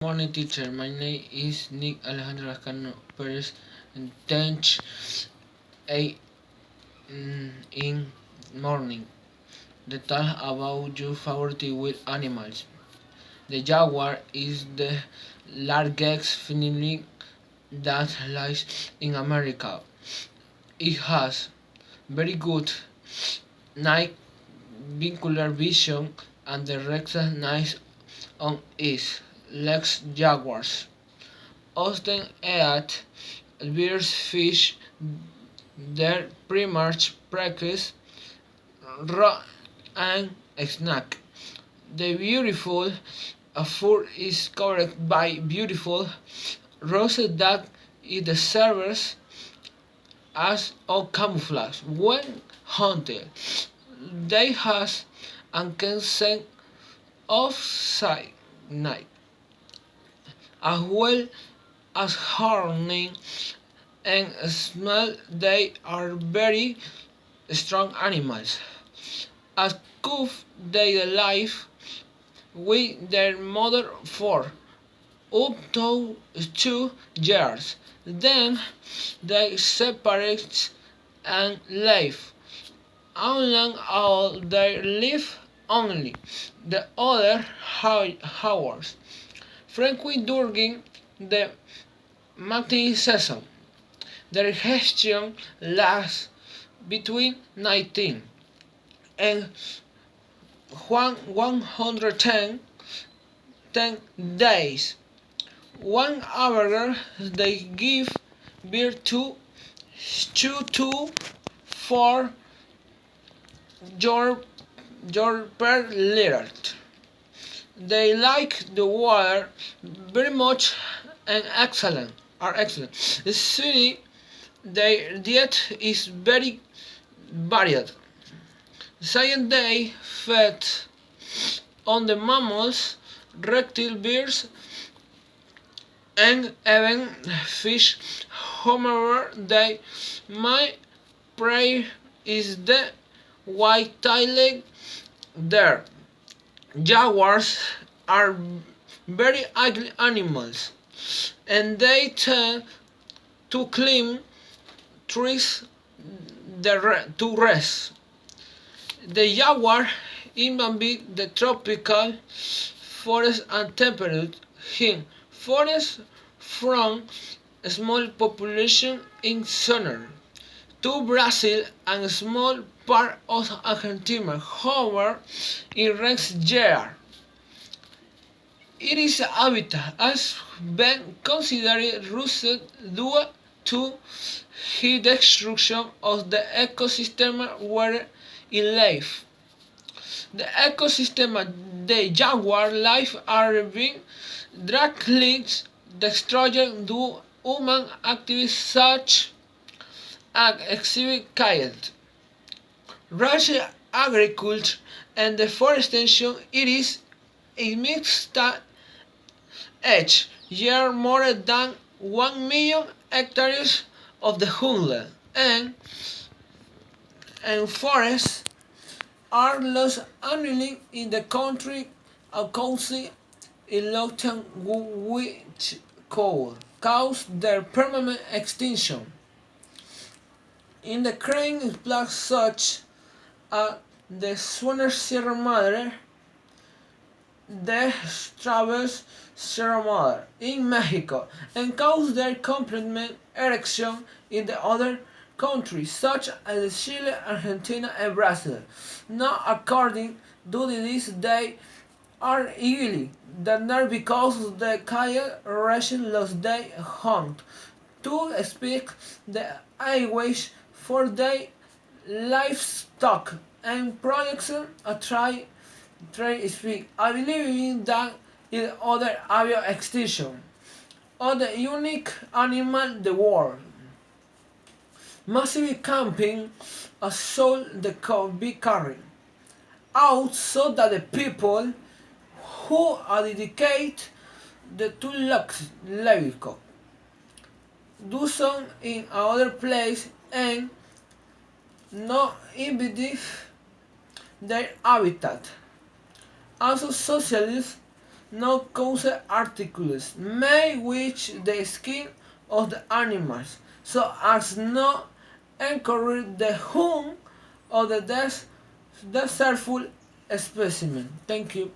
Morning teacher, my name is Nick Alejandro Lascano Perez and teach in morning. The talk about your favorite wild animals. The jaguar is the largest family that lives in America. It has very good night binocular vision and the recognize on its legs jaguars. Often eat bears, fish, their primary practice, raw and snack. The beautiful fur is covered by beautiful roses that it serves as a camouflage. When hunted, they have and can send off sight night, as well as horning and smell. They are very strong animals. As cubs they live with their mother for up to 2 years. Then they separate and live. How long all they live? Only the other hours. Frequently during the mating season. Their gestation lasts between 19 and 110 days. One average they give birth to 2 to 4 your per liter. They like the water very much and excellent. See, their diet is very varied. Science they fed on the mammals, reptile birds, and even fish. However, they my prey is the white-tailed deer. Jaguars are very ugly animals, and they tend to climb trees to rest. The jaguar inhabits the tropical forest and temperate hill forests from a small population in southern to Brazil and a small part of Argentina. However, in recent years, its habitat has been considered lost due to the destruction of the ecosystem where it lives. The ecosystem the jaguar life are being drastically destroyed due human activities such as exhibit killed. Russian agriculture and deforestation it is a mixed each year more than 1 million hectares of the homeland and forests are lost annually in the country causing erosion which could cause their permanent extinction. In the crane plaques such as the Swanner Sierra Madre, the Traverse Sierra Madre in Mexico, and cause their complete erection in the other countries such as Chile, Argentina, and Brazil. Now, according to this, they are illegal. That not because the Kaya region lost their hunt to speak the highways for their livestock and production a trade speak. I believe that in other avio extinction of the unique animal in the world. Massive camping a soul the could be carried out so that the people who are dedicated to Levico do so in another place and not invade their habitat. Also socialists no cause articles made with the skin of the animals, so as not encourage the hunt of the desertful specimen. Thank you.